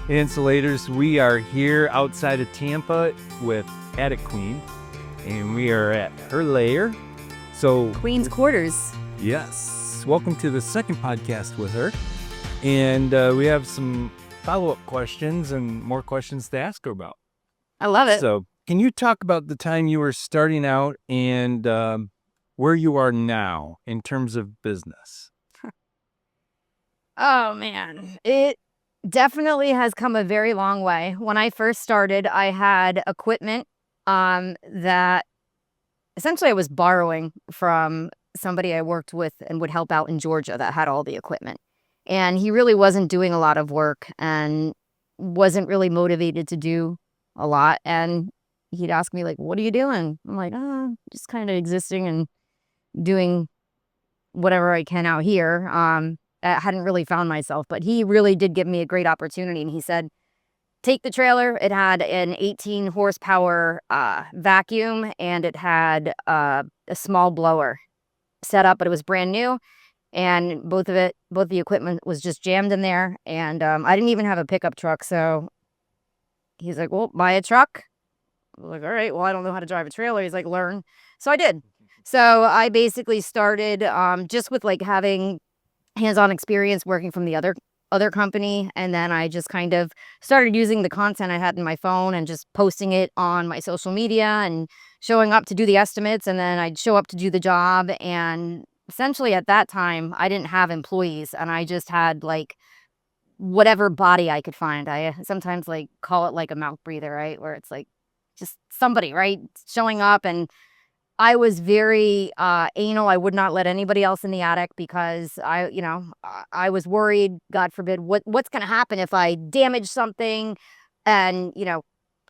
Insulators. We are here outside of Tampa with Attic Queen, and we are at her lair. So Queen's quarters. Yes. Welcome to the second podcast with her. And we have some follow-up questions and more questions to ask her about. I love it. So can you talk about the time you were starting out and where you are now in terms of business? Oh, man. It definitely has come a very long way. When I first started, I had equipment that essentially I was borrowing from somebody I worked with and would help out in Georgia that had all the equipment. And he really wasn't doing a lot of work and wasn't really motivated to do a lot. And he'd ask me, like, what are you doing? I'm like, just kind of existing and doing whatever I can out here. I hadn't really found myself, but he really did give me a great opportunity. And he said, take the trailer. It had an 18 horsepower vacuum, and it had a small blower set up, but it was brand new. And both the equipment was just jammed in there. And I didn't even have a pickup truck. So he's like, well, buy a truck. I was like, all right, well, I don't know how to drive a trailer. He's like, learn. So I did. So I basically started just with like having hands-on experience working from the other company. And then I just kind of started using the content I had in my phone and just posting it on my social media and showing up to do the estimates. And then I'd show up to do the job. And essentially at that time, I didn't have employees, and I just had like whatever body I could find. I sometimes like call it like a mouth breather, right? Where it's like just somebody, right, showing up. And I was very anal. I would not let anybody else in the attic because I was worried, God forbid, what's going to happen if I damage something. And,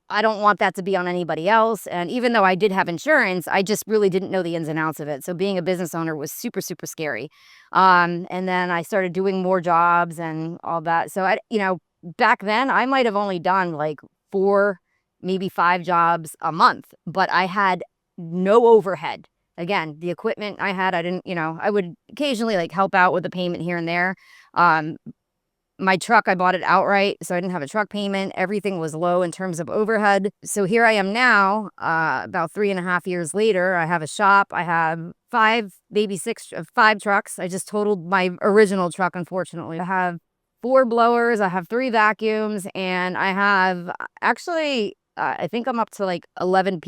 I don't want that to be on anybody else. And even though I did have insurance, I just really didn't know the ins and outs of it. So being a business owner was super, super scary. And then I started doing more jobs and all that. So, back then I might have only done like 4, maybe 5 jobs a month, but I had no overhead. Again, the equipment I had, I didn't, I would occasionally like help out with the payment here and there. My truck, I bought it outright, so I didn't have a truck payment. Everything was low in terms of overhead. So here I am now, about 3.5 years later. I have a shop. I have 5 trucks. I just totaled my original truck, unfortunately. I have 4 blowers. I have 3 vacuums, and I have actually, I think I'm up to like 11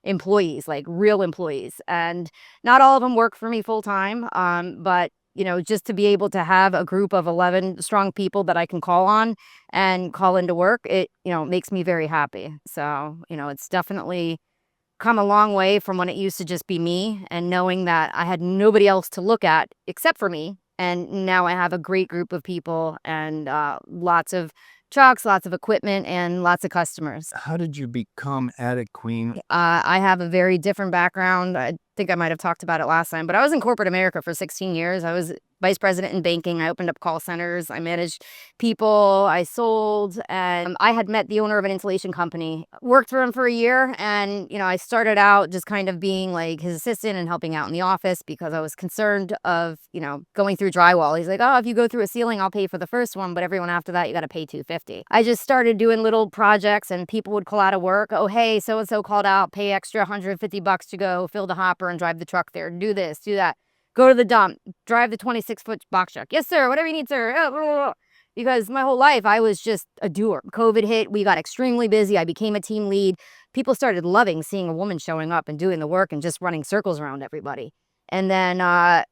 employees, like real employees. And not all of them work for me full time, but just to be able to have a group of 11 strong people that I can call on and call into work, it, makes me very happy. So, it's definitely come a long way from when it used to just be me, and knowing that I had nobody else to look at except for me. And now I have a great group of people and lots of trucks, lots of equipment, and lots of customers. How did you become Attic Queen? I have a very different background. I think I might have talked about it last time, but I was in corporate America for 16 years. I was vice president in banking. I opened up call centers. I managed people. I sold, and I had met the owner of an insulation company, worked for him for a year. And, I started out just kind of being like his assistant and helping out in the office because I was concerned of, going through drywall. He's like, oh, if you go through a ceiling, I'll pay for the first one, but everyone after that, you got to pay $250. I just started doing little projects, and people would call out of work. Oh, hey, so-and-so called out, pay extra $150 to go fill the hopper and drive the truck there. Do this, do that. Go to the dump, drive the 26-foot box truck. Yes, sir. Whatever you need, sir. Because my whole life, I was just a doer. COVID hit. We got extremely busy. I became a team lead. People started loving seeing a woman showing up and doing the work and just running circles around everybody. And then I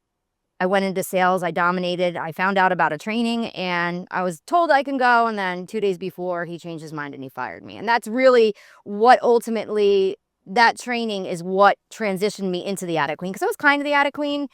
went into sales. I dominated. I found out about a training, and I was told I can go. And then 2 days before, he changed his mind and he fired me. And that's really what ultimately, that training is what transitioned me into the Attic Queen, because I was kind of the Attic Queen,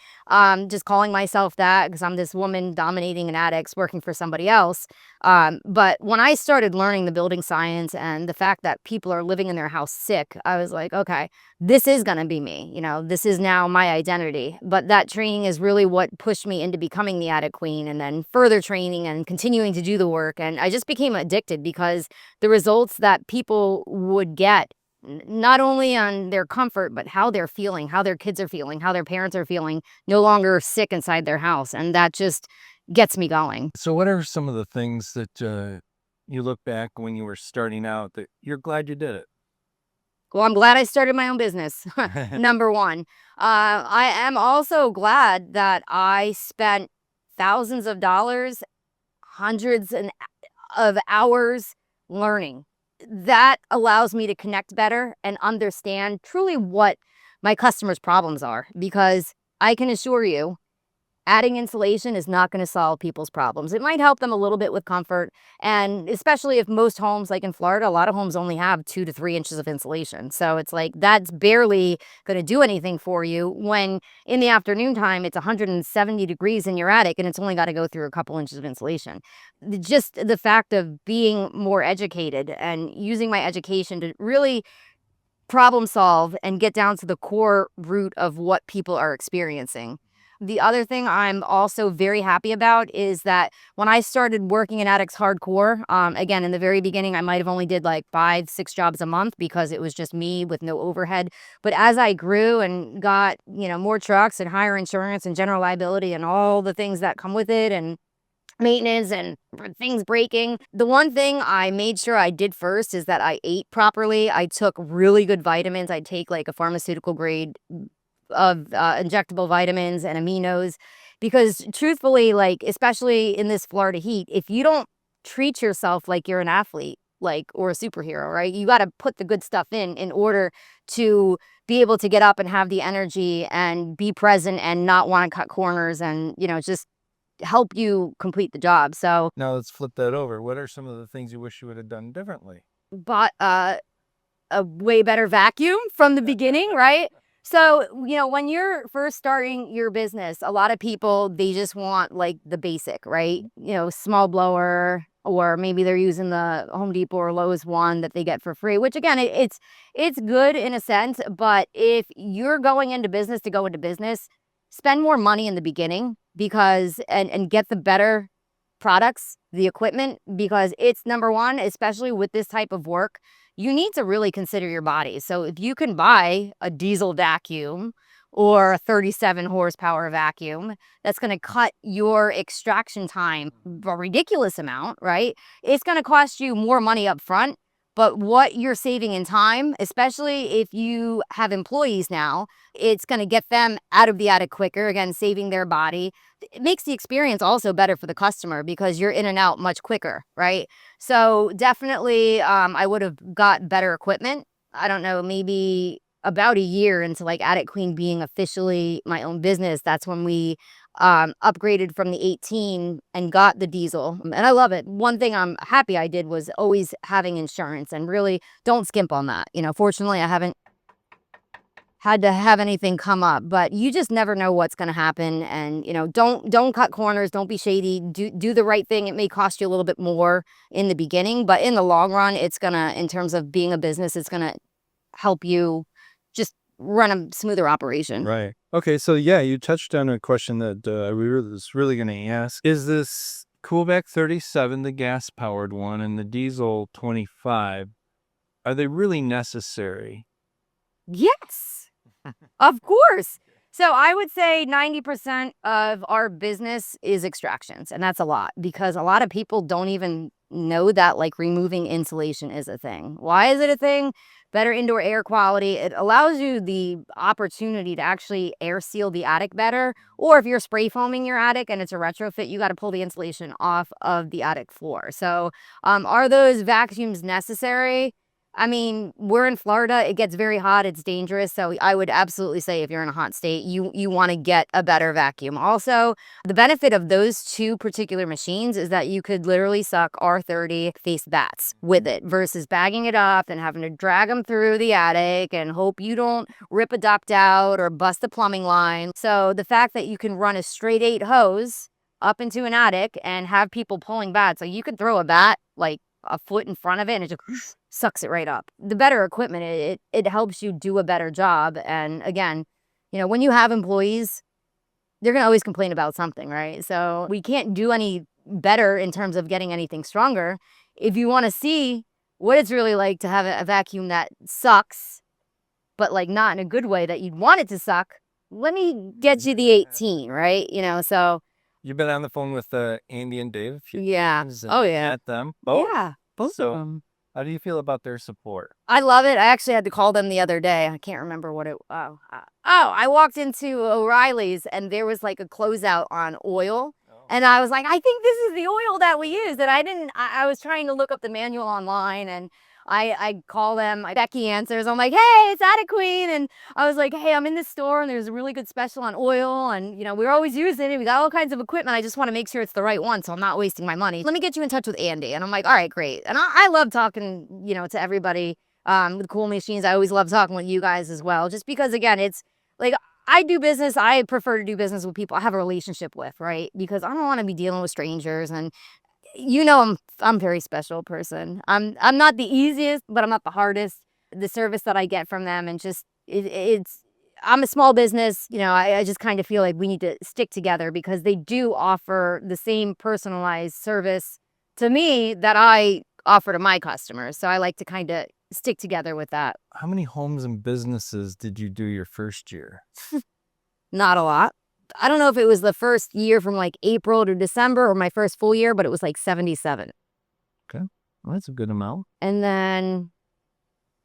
just calling myself that because I'm this woman dominating in attics working for somebody else. But when I started learning the building science and the fact that people are living in their house sick, I was like, okay, this is going to be me. This is now my identity. But that training is really what pushed me into becoming the Attic Queen, and then further training and continuing to do the work. And I just became addicted because the results that people would get, not only on their comfort, but how they're feeling, how their kids are feeling, how their parents are feeling, no longer sick inside their house. And that just gets me going. So what are some of the things that you look back when you were starting out that you're glad you did it? Well, I'm glad I started my own business, number one. I am also glad that I spent thousands of dollars, of hours learning. That allows me to connect better and understand truly what my customers' problems are, because I can assure you, adding insulation is not going to solve people's problems. It might help them a little bit with comfort, and especially if most homes, like in Florida, a lot of homes only have 2 to 3 inches of insulation. So it's like that's barely going to do anything for you when in the afternoon time it's 170 degrees in your attic and it's only got to go through a couple inches of insulation. Just the fact of being more educated and using my education to really problem solve and get down to the core root of what people are experiencing. The other thing I'm also very happy about is that when I started working in attics hardcore, again, in the very beginning, I might have only did like 5, 6 jobs a month because it was just me with no overhead. But as I grew and got, more trucks and higher insurance and general liability and all the things that come with it, and maintenance and things breaking. The one thing I made sure I did first is that I ate properly. I took really good vitamins. I take like a pharmaceutical grade of injectable vitamins and aminos, because truthfully, like, especially in this Florida heat, if you don't treat yourself like you're an athlete, like, or a superhero, right? You got to put the good stuff in order to be able to get up and have the energy and be present and not want to cut corners and, just help you complete the job. So Now let's flip that over. What are some of the things you wish you would have done differently? bought a way better vacuum from the beginning, right? So, when you're first starting your business, a lot of people, they just want like the basic, right? Small blower, or maybe they're using the Home Depot or Lowe's one that they get for free, which again, it's good in a sense, but if you're going into business to go into business, spend more money in the beginning, because and get the better products, the equipment, because it's number one, especially with this type of work, you need to really consider your body. So if you can buy a diesel vacuum or a 37 horsepower vacuum, that's going to cut your extraction time a ridiculous amount, right? It's going to cost you more money up front, but what you're saving in time, especially if you have employees now, it's going to get them out of the attic quicker, again, saving their body. It makes the experience also better for the customer because you're in and out much quicker, right? So definitely, I would have got better equipment. I don't know, maybe about a year into like Attic Queen being officially my own business, that's when we upgraded from the 18 and got the diesel. And I love it. One thing I'm happy I did was always having insurance, and really don't skimp on that. Fortunately, I haven't had to have anything come up, but you just never know what's going to happen. And don't cut corners, don't be shady, do the right thing. It may cost you a little bit more in the beginning, but in the long run, it's gonna, in terms of being a business, it's gonna help you just run a smoother operation. Right. Okay. So yeah, you touched on a question that was really going to ask. Is this CoolVac37, the gas powered one, and the Diesel 25, are they really necessary? Yes, of course. So I would say 90% of our business is extractions, and that's a lot because a lot of people don't even know that like removing insulation is a thing. Why is it a thing? Better indoor air quality. It allows you the opportunity to actually air seal the attic better. Or if you're spray foaming your attic and it's a retrofit, you got to pull the insulation off of the attic floor. So are those vacuums necessary? I mean, we're in Florida. It gets very hot. It's dangerous. So I would absolutely say if you're in a hot state, you want to get a better vacuum. Also, the benefit of those two particular machines is that you could literally suck R30 face bats with it versus bagging it up and having to drag them through the attic and hope you don't rip a duct out or bust a plumbing line. So the fact that you can run a straight 8 hose up into an attic and have people pulling bats, so you could throw a bat like a foot in front of it and it just sucks it right up. The better equipment, it helps you do a better job. And again, when you have employees, they're gonna always complain about something, right? So we can't do any better in terms of getting anything stronger. If you want to see what it's really like to have a vacuum that sucks, but like not in a good way that you'd want it to suck, let me get you the 18, right? So You've been on the phone with Andy and Dave a few yeah. times. Oh yeah. Met them both. Yeah. Both So- of them. How do you feel about their support? I love it. I actually had to call them the other day. I can't remember what it. I walked into O'Reilly's and there was like a closeout on oil, and I was like, I think this is the oil that we use. And I didn't. I was trying to look up the manual online, and I call them. Becky answers. I'm like, hey, it's Ada Queen, and I was like, hey, I'm in this store and there's a really good special on oil, and we're always using it. We got all kinds of equipment. I just want to make sure it's the right one, so I'm not wasting my money. Let me get you in touch with Andy. And I'm like, all right, great. And I love talking, to everybody with Cool Machines. I always love talking with you guys as well, just because again, it's like I do business. I prefer to do business with people I have a relationship with, right? Because I don't want to be dealing with strangers, and I'm a very special person. I'm not the easiest, but I'm not the hardest. The service that I get from them, and just it's I'm a small business. I just kind of feel like we need to stick together because they do offer the same personalized service to me that I offer to my customers. So I like to kind of stick together with that. How many homes and businesses did you do your first year? Not a lot. I don't know if it was the first year from like April to December or my first full year, but it was like 77. Well, that's a good amount. And then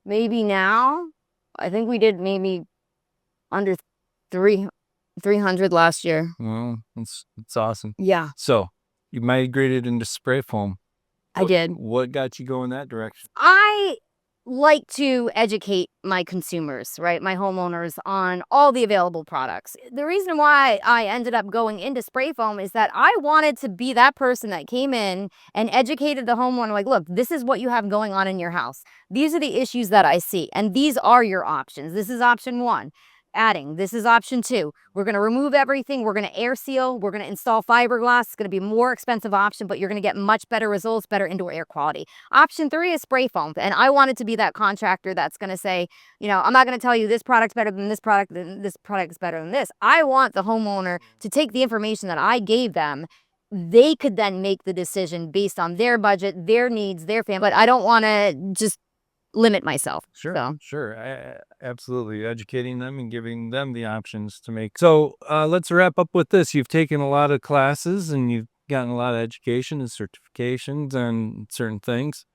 maybe now, I think we did maybe under 300 last year. Well, it's awesome. Yeah, So you migrated into spray foam. I did. What got you going that direction? I like to educate my consumers, right? My homeowners on all the available products. The reason why I ended up going into spray foam is that I wanted to be that person that came in and educated the homeowner, like, look, this is what you have going on in your house. These are the issues that I see, and these are your options. This is option 1. Adding. This is option 2. We're going to remove everything. We're going to air seal. We're going to install fiberglass. It's going to be a more expensive option, but you're going to get much better results, better indoor air quality. Option 3 is spray foam. And I wanted to be that contractor that's going to say, I'm not going to tell you this product's better than this product, then this product is better than this. I want the homeowner to take the information that I gave them. They could then make the decision based on their budget, their needs, their family. But I don't want to just limit myself. Sure. Absolutely. Educating them and giving them the options to make. So let's wrap up with this. You've taken a lot of classes and you've gotten a lot of education and certifications on certain things.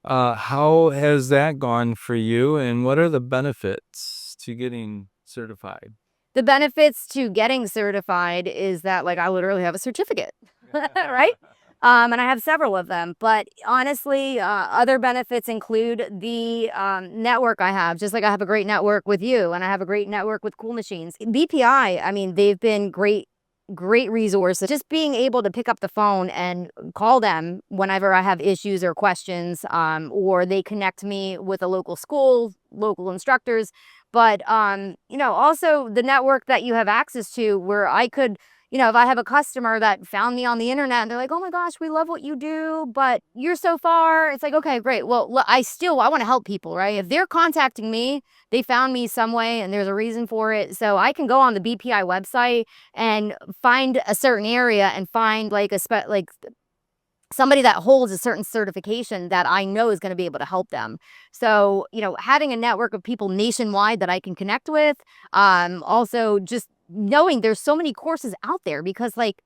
How has that gone for you, and what are the benefits to getting certified? The benefits to getting certified is that, like, I literally have a certificate, right? And I have several of them, but honestly, other benefits include the network I have. Just like I have a great network with you, and I have a great network with Cool Machines. BPI, I mean, they've been great resources. Just being able to pick up the phone and call them whenever I have issues or questions, or they connect me with a local school, local instructors. But, also the network that you have access to, where I could, if I have a customer that found me on the internet and they're like, oh my gosh, we love what you do, but you're so far. It's like, okay, great. Well, I want to help people, right? If they're contacting me, they found me some way and there's a reason for it. So I can go on the BPI website and find a certain area and find like somebody that holds a certain certification that I know is going to be able to help them. So, having a network of people nationwide that I can connect with, also just knowing there's so many courses out there, because like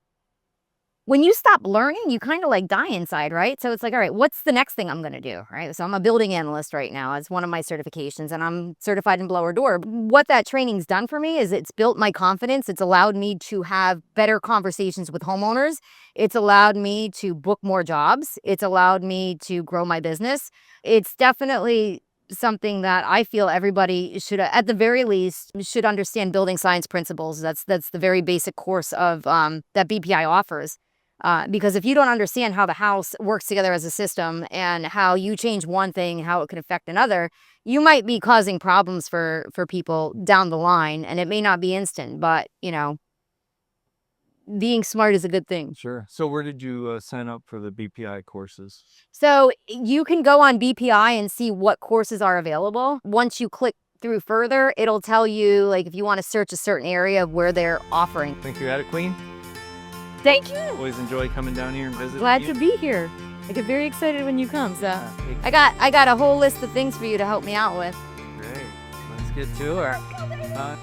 when you stop learning, you kind of like die inside, right? So it's like, all right, what's the next thing I'm going to do, right? So I'm a building analyst right now. It's one of my certifications, and I'm certified in blower door. What that training's done for me is it's built my confidence. It's allowed me to have better conversations with homeowners. It's allowed me to book more jobs. It's allowed me to grow my business. It's definitely something that I feel everybody should, at the very least, should understand building science principles. That's the very basic course of that BPI offers. Because if you don't understand how the house works together as a system and how you change one thing, how it can affect another, you might be causing problems for people down the line, and it may not be instant, but being smart is a good thing. Sure. So where did you sign up for the BPI courses? So you can go on BPI and see what courses are available. Once you click through further, it'll tell you like if you want to search a certain area of where they're offering. Thank you, Ada Queen. Thank you. Always enjoy coming down here and visiting. Glad you. to be here. I get very excited when you come. So Yeah, I got a whole list of things for you to help me out with. great. Let's get to it.